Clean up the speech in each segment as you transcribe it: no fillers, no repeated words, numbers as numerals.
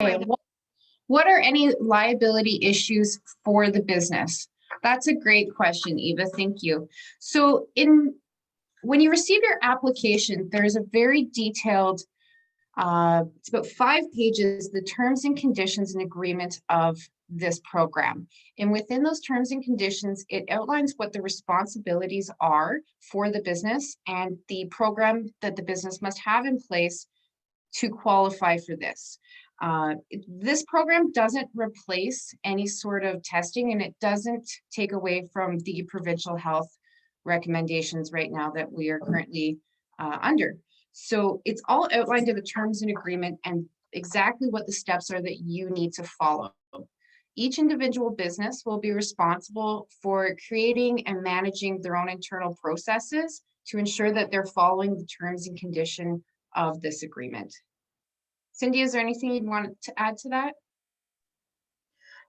Okay, what are any liability issues for the business? That's a great question, Eva. Thank you. So when you receive your application, there's a very detailed, it's about 5 pages, the terms and conditions and agreement of this program. And within those terms and conditions, it outlines what the responsibilities are for the business and the program that the business must have in place to qualify for this. This program doesn't replace any sort of testing, and it doesn't take away from the provincial health recommendations right now that we are currently under. So it's all outlined in the terms and agreement and exactly what the steps are that you need to follow. Each individual business will be responsible for creating and managing their own internal processes to ensure that they're following the terms and condition of this agreement. Cindy, is there anything you'd want to add to that?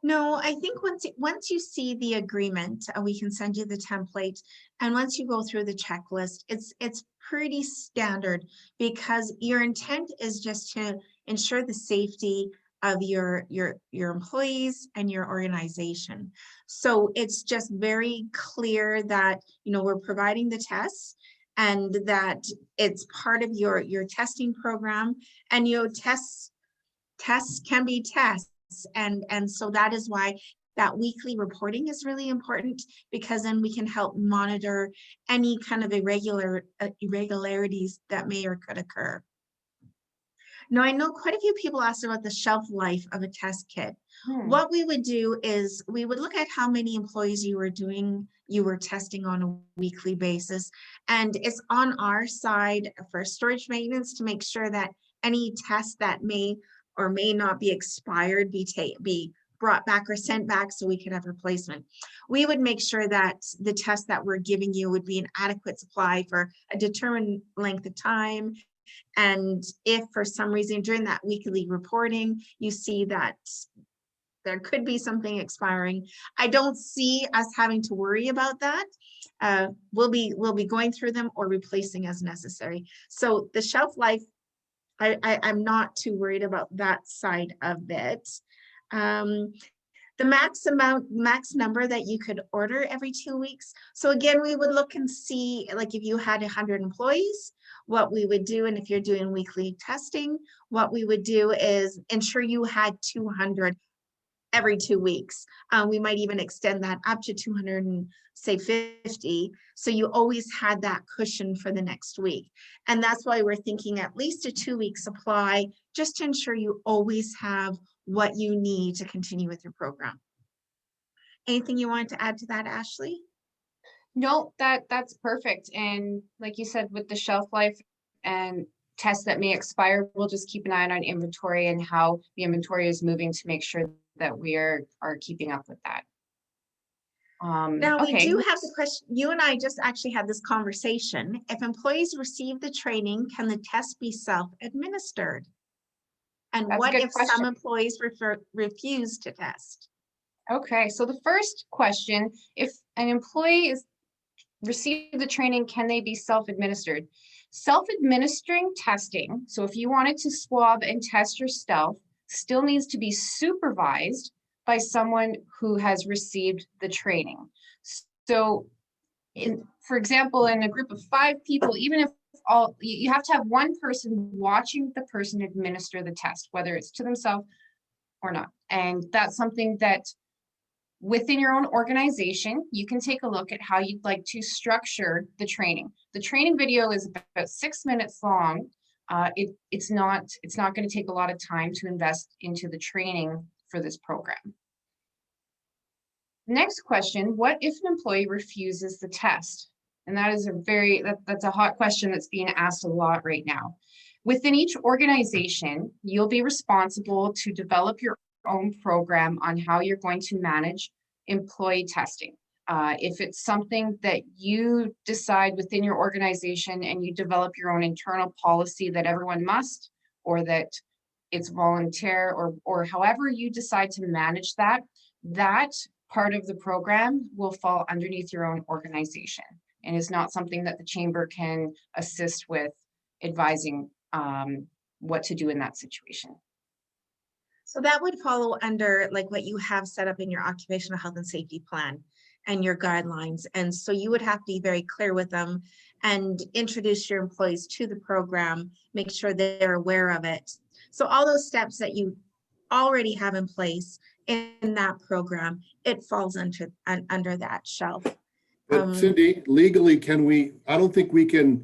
No, I think once you see the agreement, we can send you the template. And once you go through the checklist, it's pretty standard because your intent is just to ensure the safety of your employees and your organization. So it's just very clear that, you know, we're providing the tests and that it's part of your testing program, and you know, tests can be tests. And so that is why that weekly reporting is really important, because then we can help monitor any kind of irregularities that may or could occur. Now, I know quite a few people asked about the shelf life of a test kit. What we would do is we would look at how many employees you were testing on a weekly basis. And it's on our side for storage maintenance to make sure that any tests that may or may not be expired be brought back or sent back so we can have replacement. We would make sure that the test that we're giving you would be an adequate supply for a determined length of time. And if for some reason during that weekly reporting, you see that there could be something expiring, I don't see us having to worry about that. We'll be going through them or replacing as necessary. So the shelf life, I'm not too worried about that side of it. The max number that you could order every 2 weeks. So again, we would look and see, like if you had 100 employees, what we would do, and if you're doing weekly testing, what we would do is ensure you had 200 every 2 weeks. We might even extend that up to 200 and say 50. So you always had that cushion for the next week. And that's why we're thinking at least a 2-week supply, just to ensure you always have what you need to continue with your program. Anything you wanted to add to that, Ashley? No, that's perfect. And like you said, with the shelf life and tests that may expire, we'll just keep an eye on inventory and how the inventory is moving to make sure that we are keeping up with that. Now we okay. do have the question, you and I just actually had this conversation. If employees receive the training, can the test be self-administered? And That's what if question. some employees refuse to test? Okay, so the first question, if an employee is received the training, can they be self-administered? Self-administering testing, so if you wanted to swab and test yourself, still needs to be supervised by someone who has received the training. So for example, in a group of 5 people, even if you have to have one person watching the person administer the test, whether it's to themselves or not. And that's something that within your own organization, you can take a look at how you'd like to structure the training. The training video is about 6 minutes long. It's not going to take a lot of time to invest into the training for this program. Next question, what if an employee refuses the test? And that is that's a hot question that's being asked a lot right now. Within each organization, you'll be responsible to develop your own program on how you're going to manage employee testing. If it's something that you decide within your organization and you develop your own internal policy that everyone must, or that it's volunteer, or however you decide to manage that part of the program will fall underneath your own organization and is not something that the chamber can assist with advising what to do in that situation. So that would follow under like what you have set up in your occupational health and safety plan and your guidelines. And so you would have to be very clear with them and introduce your employees to the program, make sure they're aware of it. So all those steps that you already have in place in that program, it falls under that shelf. But Cindy, legally, I don't think we can,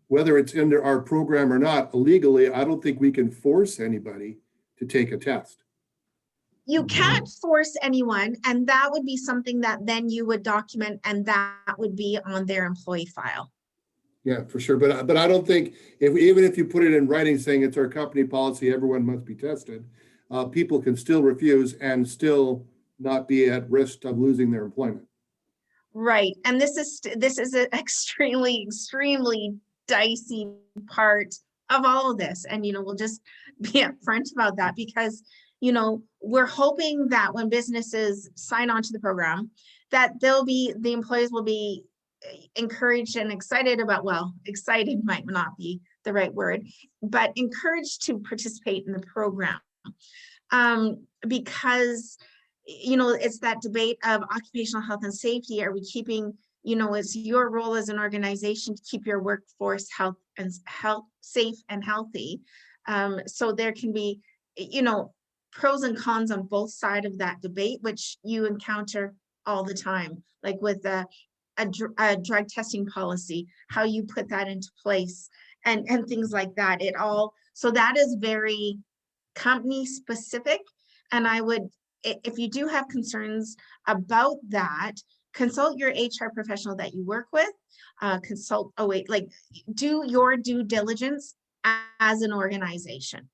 whether it's under our program or not, legally, I don't think we can force anybody to take a test. You can't force anyone, and that would be something that then you would document, and that would be on their employee file. Yeah, for sure. But I don't think, even if you put it in writing saying it's our company policy, everyone must be tested, people can still refuse and still not be at risk of losing their employment. Right, and this is an extremely dicey part of all of this, and we'll just be upfront about that, because we're hoping that when businesses sign on to the program, that the employees will be encouraged and excited about, well, excited might not be the right word, but encouraged to participate in the program. Because it's that debate of occupational health and safety. Are we keeping, it's your role as an organization to keep your workforce safe and healthy. So there can be, pros and cons on both sides of that debate, which you encounter all the time, like with a drug testing policy, how you put that into place and things like that. So that is very company specific. And I would, if you do have concerns about that, consult your HR professional that you work with, do your due diligence as an organization.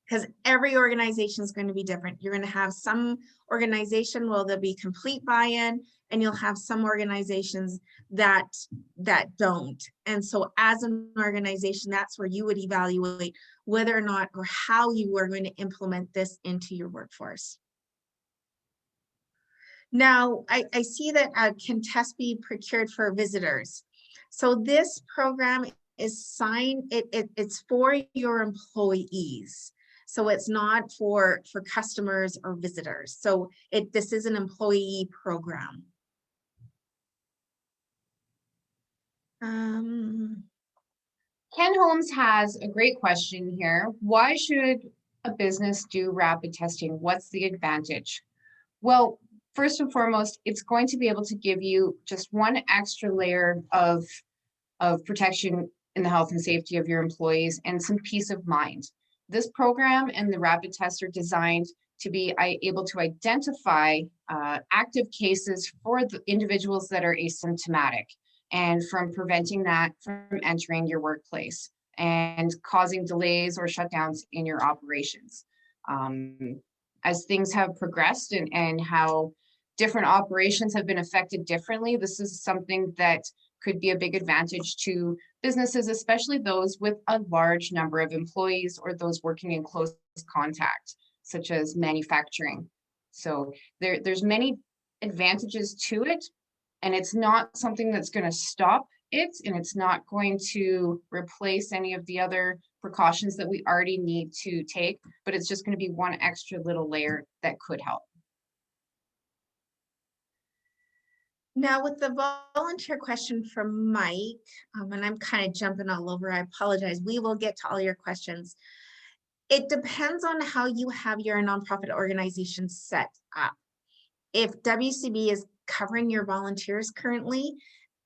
Because every organization is going to be different. You're going to have some organization where there'll be complete buy-in, and you'll have some organizations that don't. And so as an organization, that's where you would evaluate whether or not or how you are going to implement this into your workforce. Now, I see that can tests be procured for visitors. So this program is it's for your employees. So it's not for customers or visitors. So this is an employee program. Ken Holmes has a great question here. Why should a business do rapid testing? What's the advantage? Well, first and foremost, it's going to be able to give you just one extra layer of protection in the health and safety of your employees and some peace of mind. This program and the rapid tests are designed to be able to identify active cases for the individuals that are asymptomatic, and from preventing that from entering your workplace and causing delays or shutdowns in your operations. As things have progressed and how different operations have been affected differently, this is something that could be a big advantage to businesses, especially those with a large number of employees or those working in close contact, such as manufacturing. So there's many advantages to it, and it's not something that's going to stop it, and it's not going to replace any of the other precautions that we already need to take, but it's just going to be one extra little layer that could help. Now with the volunteer question from Mike, and I'm kind of jumping all over, I apologize. We will get to all your questions. It depends on how you have your nonprofit organization set up. If WCB is covering your volunteers currently,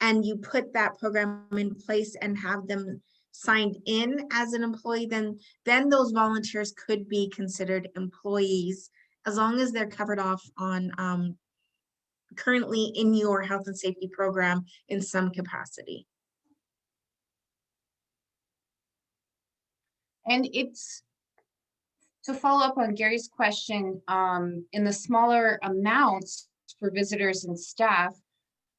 and you put that program in place and have them signed in as an employee, then those volunteers could be considered employees as long as they're covered off on currently in your health and safety program in some capacity. And it's to follow up on Gary's question, in the smaller amounts for visitors and staff,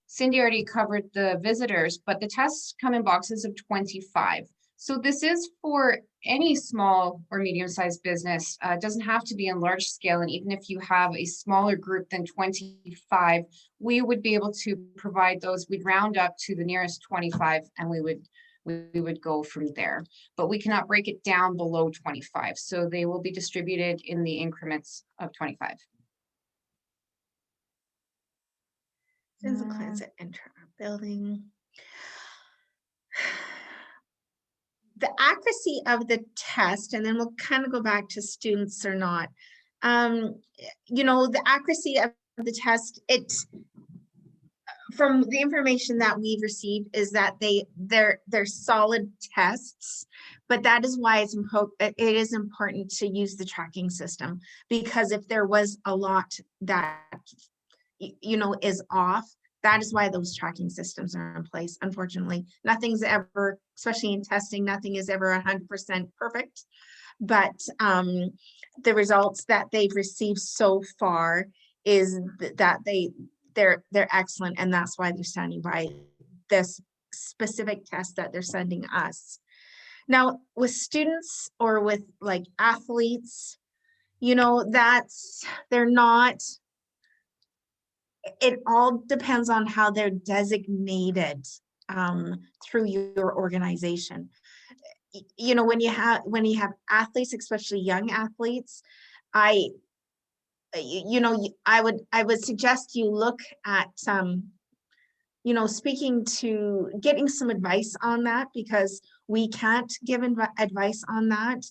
Cindy already covered the visitors, but the tests come in boxes of 25. So this is for any small or medium-sized business. It doesn't have to be in large scale. And even if you have a smaller group than 25, we would be able to provide those. We'd round up to the nearest 25, and we would we would go from there. But we cannot break it down below 25. So they will be distributed in the increments of 25. Physical clients that enter our building. The accuracy of the test, and then we'll kind of go back to students or not. You know, the accuracy of the test, from the information that we've received is that they're solid tests, but that is why it is important to use the tracking system, because if there was a lot that you know is off, that is why those tracking systems are in place. Unfortunately, nothing's ever, especially in testing, nothing is ever 100% perfect, but the results that they've received so far is that they're excellent, and that's why they're standing by this specific test that they're sending us. Now, with students or with like athletes, you know, they're not, it all depends on how they're designated through your organization. You know, when you have athletes, especially young athletes, I would suggest you look at you know, getting some advice on that, because we can't give advice on that.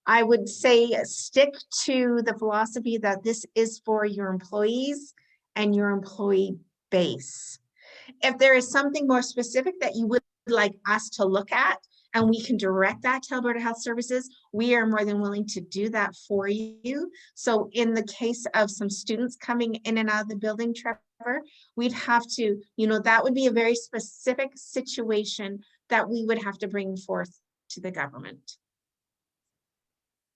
I would say stick to the philosophy that this is for your employees and your employee base. If there is something more specific that you would like us to look at, and we can direct that to Alberta Health Services, we are more than willing to do that for you. So in the case of some students coming in and out of the building, Trevor, we'd have to, you know, that would be a very specific situation that we would have to bring forth to the government.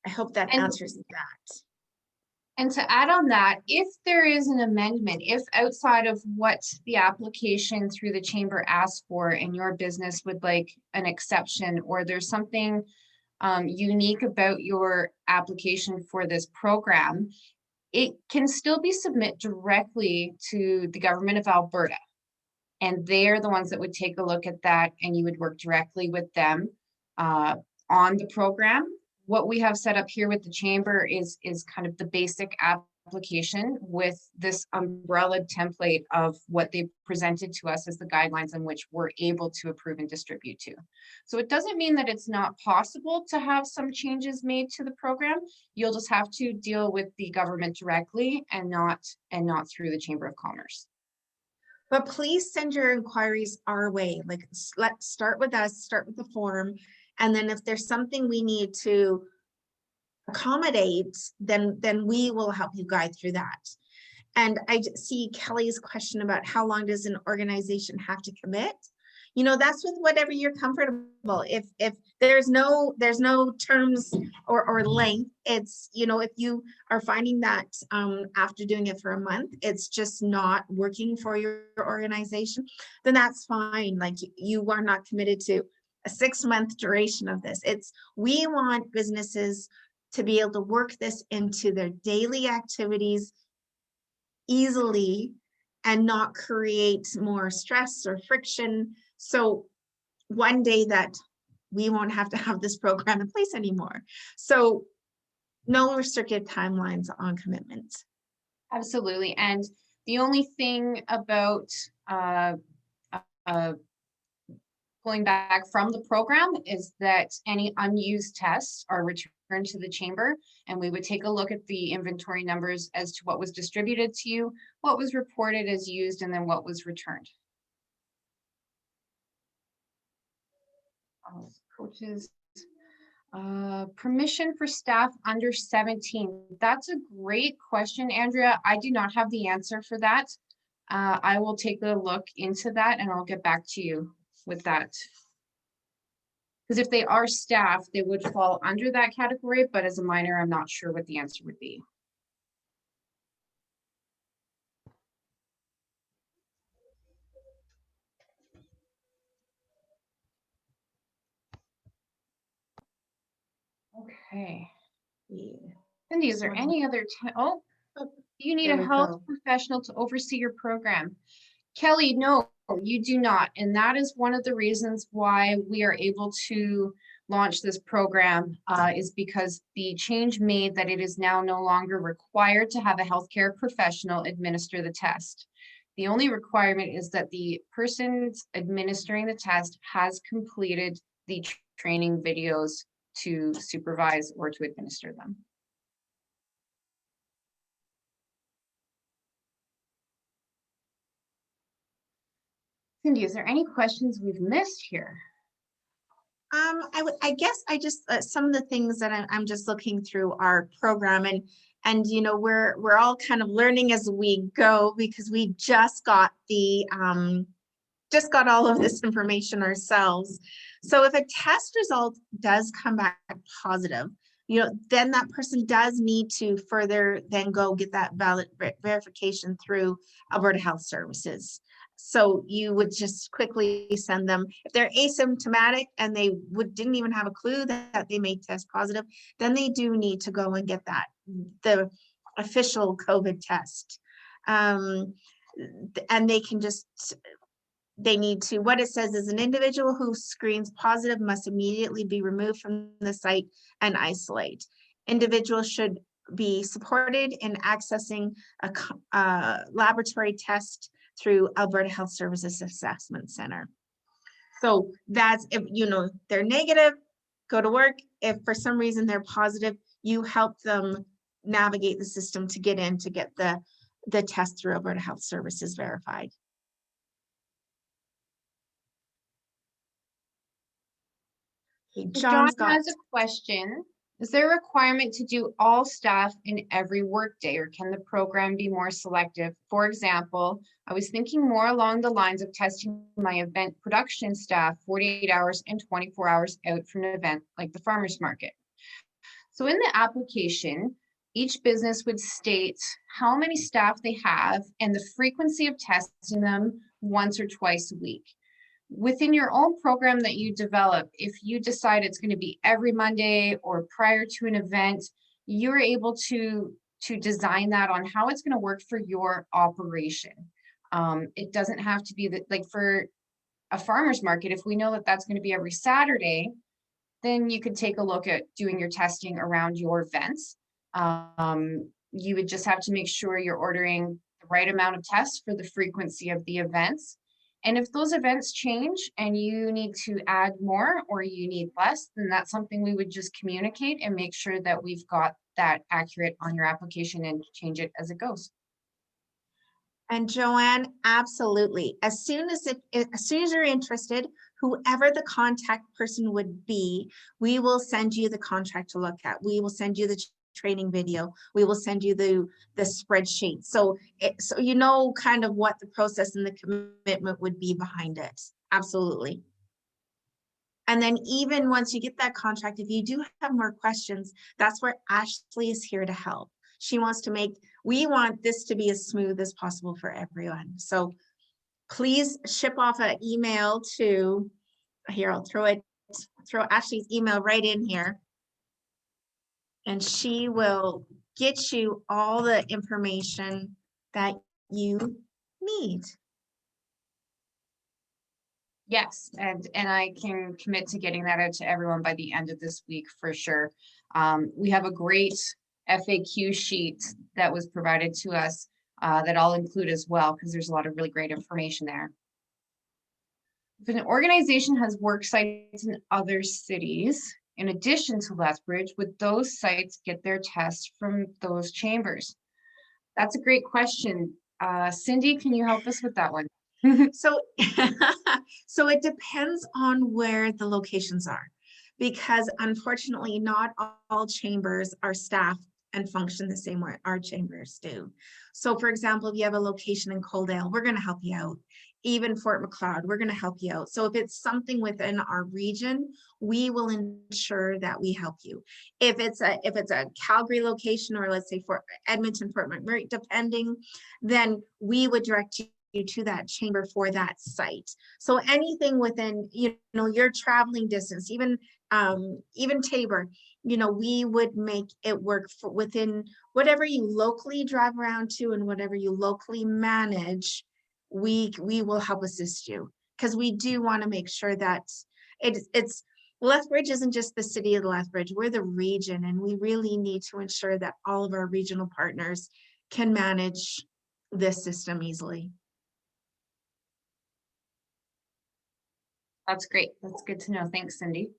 I hope that answers that. And to add on that, if there is an amendment, if outside of what the application through the chamber asks for and your business would like an exception, or there's something unique about your application for this program, it can still be submitted directly to the government of Alberta. And they're the ones that would take a look at that, and you would work directly with them on the program. What we have set up here with the chamber is kind of the basic application with this umbrella template of what they presented to us as the guidelines in which we're able to approve and distribute to. So it doesn't mean that it's not possible to have some changes made to the program. You'll just have to deal with the government directly and not through the Chamber of Commerce. But please send your inquiries our way. Like, let's start with us, start with the form. And then if there's something we need to accommodate, then we will help you guide through that. And I see Kelly's question about how long does an organization have to commit? You know, that's with whatever you're comfortable. If there's no terms or length, it's, you know, if you are finding that after doing it for a month, it's just not working for your organization, then that's fine. Like, you are not committed to a 6-month duration of this. We want businesses to be able to work this into their daily activities easily and not create more stress or friction. So one day that we won't have to have this program in place anymore. So no restricted timelines on commitments. Absolutely. And the only thing about pulling back from the program is that any unused tests are returned to the chamber, and we would take a look at the inventory numbers as to what was distributed to you, what was reported as used, and then what was returned. Coaches, permission for staff under 17. That's a great question, Andrea. I do not have the answer for that. I will take a look into that and I'll get back to you with that. Because if they are staff, they would fall under that category, but as a minor, I'm not sure what the answer would be. Okay. Yeah. Cindy, is there any other, you need a health professional to oversee your program. Kelly, no, you do not. And that is one of the reasons why we are able to launch this program, is because the change made that it is now no longer required to have a healthcare professional administer the test. The only requirement is that the person administering the test has completed the training videos to supervise or to administer them. Cindy, is there any questions we've missed here? I guess I just, some of the things that I'm just looking through our program, and you know, we're all kind of learning as we go, because we just got all of this information ourselves. So if a test result does come back positive, you know, then that person does need to further then go get that valid verification through Alberta Health Services. So you would just quickly send them, if they're asymptomatic and they didn't even have a clue that they may test positive, then they do need to go and get the official COVID test. And they can just, they need to, what it says is an individual who screens positive must immediately be removed from the site and isolate. Individuals should be supported in accessing a laboratory test through Alberta Health Services Assessment Center. So that's, if you know they're negative, go to work. If for some reason they're positive, you help them navigate the system to get in to get the test through Alberta Health Services verified. John has a question. Is there a requirement to do all staff in every workday, or can the program be more selective? For example, I was thinking more along the lines of testing my event production staff 48 hours and 24 hours out from an event like the farmers market. So in the application, each business would state how many staff they have and the frequency of testing them once or twice a week. Within your own program that you develop, if you decide it's going to be every Monday or prior to an event, you're able to design that on how it's going to work for your operation. It doesn't have to be like for a farmer's market. If we know that that's going to be every Saturday, then you could take a look at doing your testing around your events. You would just have to make sure you're ordering the right amount of tests for the frequency of the events. And if those events change and you need to add more or you need less, then that's something we would just communicate and make sure that we've got that accurate on your application and change it as it goes. And Joanne, absolutely. As soon as you're interested, whoever the contact person would be, we will send you the contract to look at. We will send you the training video. We will send you the spreadsheet. So you know kind of what the process and the commitment would be behind it. Absolutely. And then even once you get that contract, if you do have more questions, that's where Ashley is here to help. She wants to we want this to be as smooth as possible for everyone. So please ship off an email to, here, I'll throw Ashley's email right in here. And she will get you all the information that you need. Yes, and I can commit to getting that out to everyone by the end of this week for sure. We have a great FAQ sheet that was provided to us that I'll include as well, because there's a lot of really great information there. If an organization has work sites in other cities, in addition to Lethbridge, would those sites get their tests from those chambers? That's a great question. Cindy, can you help us with that one? So, so it depends on where the locations are, because unfortunately not all chambers are staffed and function the same way our chambers do. So for example, if you have a location in Coaldale, we're going to help you out. Even Fort McLeod, we're going to help you out. So if it's something within our region, we will ensure that we help you. If it's a Calgary location, or let's say Fort Edmonton, Fort McMurray, depending, then we would direct you to that chamber for that site. So anything within, you know, your traveling distance, even Tabor, you know, we would make it work for within whatever you locally drive around to and whatever you locally manage. we will help assist you, because we do want to make sure that it's Lethbridge isn't just the city of Lethbridge, we're the region, and we really need to ensure that all of our regional partners can manage this system easily. That's great. That's good to know. Thanks, Cindy.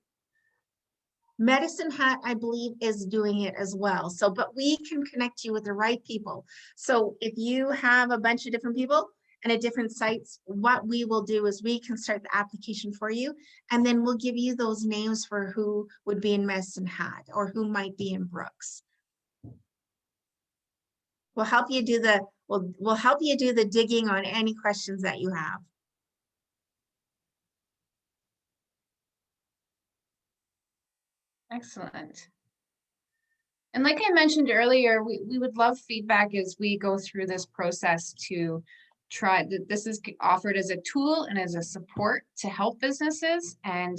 Medicine Hat, I believe, is doing it as well. So, but we can connect you with the right people. So if you have a bunch of different people and at different sites, what we will do is we can start the application for you, and then we'll give you those names for who would be in Medicine Hat or who might be in Brooks. We'll help you do the, we'll help you do the digging on any questions that you have. Excellent. And like I mentioned earlier, we would love feedback as we go through this process to try that. This is offered as a tool and as a support to help businesses. And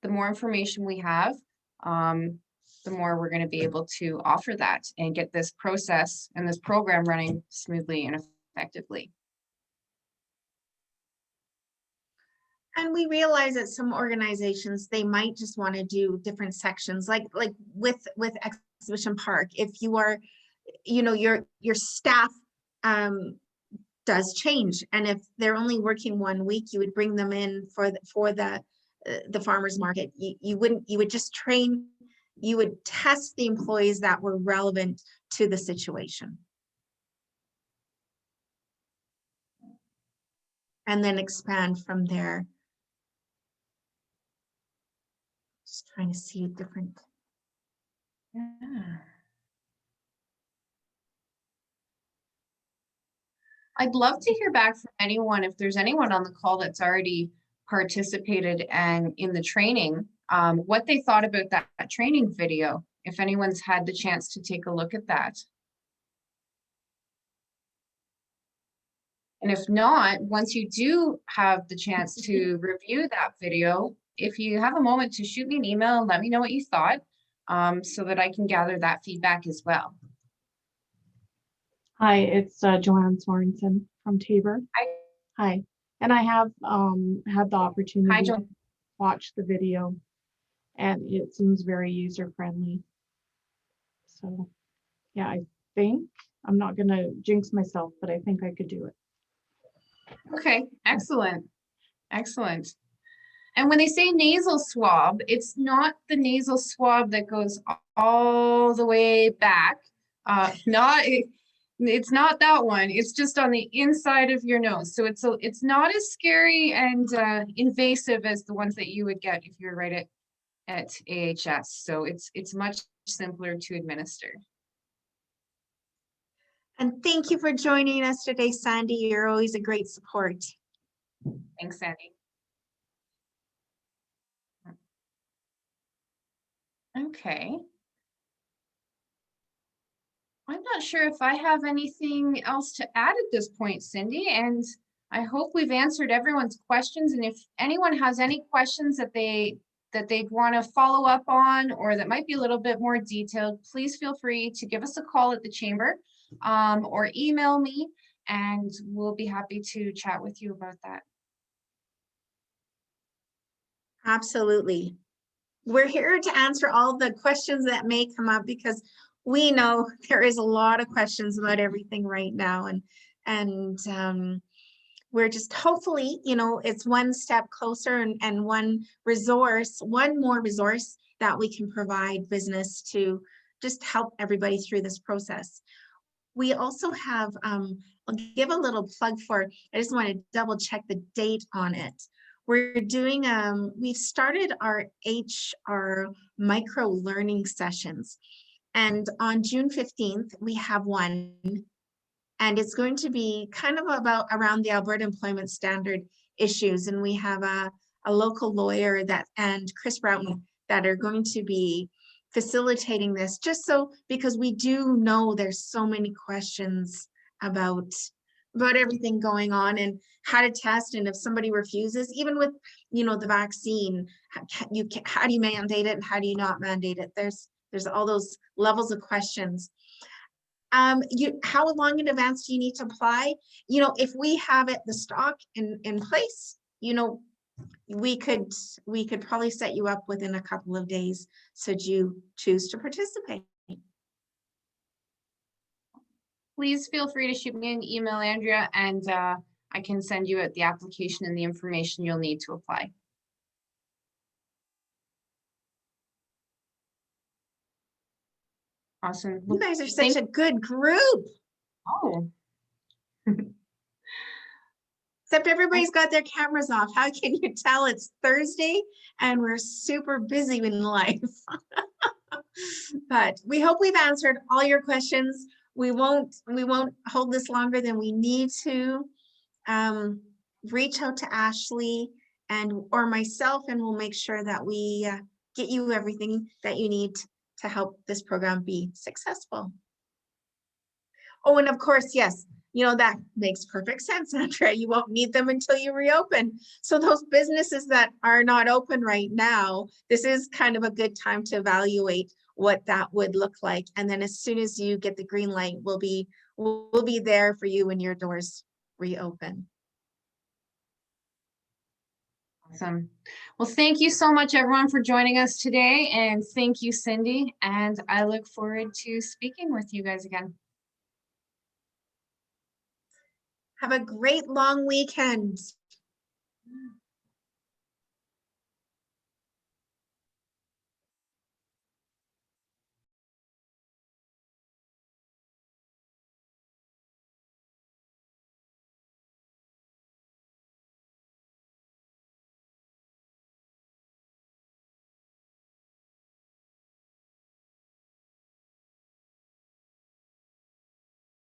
the more information we have, the more we're going to be able to offer that and get this process and this program running smoothly and effectively. And we realize that some organizations, they might just want to do different sections, like with Exhibition Park. If you are, you know, your staff does change, and if they're only working 1 week, you would bring them in for the farmers market. You would just train, you would test the employees that were relevant to the situation, and then expand from there. Just trying to see different. Yeah. I'd love to hear back from anyone, if there's anyone on the call that's already participated and in the training, what they thought about that training video, if anyone's had the chance to take a look at that. And if not, once you do have the chance to review that video, if you have a moment to shoot me an email and let me know what you thought, so that I can gather that feedback as well. Hi, it's Joanne Sorensen from Tabor. Hi. Hi, and I have had the opportunity Jo- to watch the video, and it seems very user-friendly. So, yeah, I think, I'm not gonna jinx myself, but I think I could do it. Okay, excellent, excellent. And when they say nasal swab, it's not the nasal swab that goes all the way back. It's not that one. It's just on the inside of your nose. So it's not as scary and invasive as the ones that you would get if you were right at AHS. So it's much simpler to administer. And thank you for joining us today, Sandy. You're always a great support. Thanks, Sandy. Okay. I'm not sure if I have anything else to add at this point, Cindy, and I hope we've answered everyone's questions. And if anyone has any questions that they'd want to follow up on, or that might be a little bit more detailed, please feel free to give us a call at the chamber, or email me, and we'll be happy to chat with you about that. Absolutely. We're here to answer all the questions that may come up, because we know there is a lot of questions about everything right now, and we're just hopefully, you know, it's one step closer, and one more resource that we can provide business to just help everybody through this process. We also have, I'll give a little plug for, I just want to double check the date on it. We're doing, we've started our HR micro learning sessions. And on June 15th, we have one, and it's going to be kind of about around the Alberta Employment Standard issues. And we have a local lawyer and Chris Broughton that are going to be facilitating this, just so, because we do know there's so many questions about everything going on, and how to test, and if somebody refuses, even with, you know, the vaccine, how do you mandate it and how do you not mandate it? There's all those levels of questions. How long in advance do you need to apply? You know, if we have it, the stock in place, you know, we could probably set you up within a couple of days, should you choose to participate. Please feel free to shoot me an email, Andrea, and I can send you out the application and the information you'll need to apply. Awesome. You guys are Thank- such a good group. Oh, Except everybody's got their cameras off. How can you tell it's Thursday and we're super busy in life? But we hope we've answered all your questions. We won't hold this longer than we need to. Reach out to Ashley or myself, and we'll make sure that we get you everything that you need to help this program be successful. Oh, and of course, yes, you know, that makes perfect sense, Andrea. You won't need them until you reopen. So those businesses that are not open right now, this is kind of a good time to evaluate what that would look like. And then as soon as you get the green light, we'll be there for you when your doors reopen. awesome. Well, thank you so much, everyone, for joining us today. And thank you, Cindy. And I look forward to speaking with you guys again. Have a great long weekend.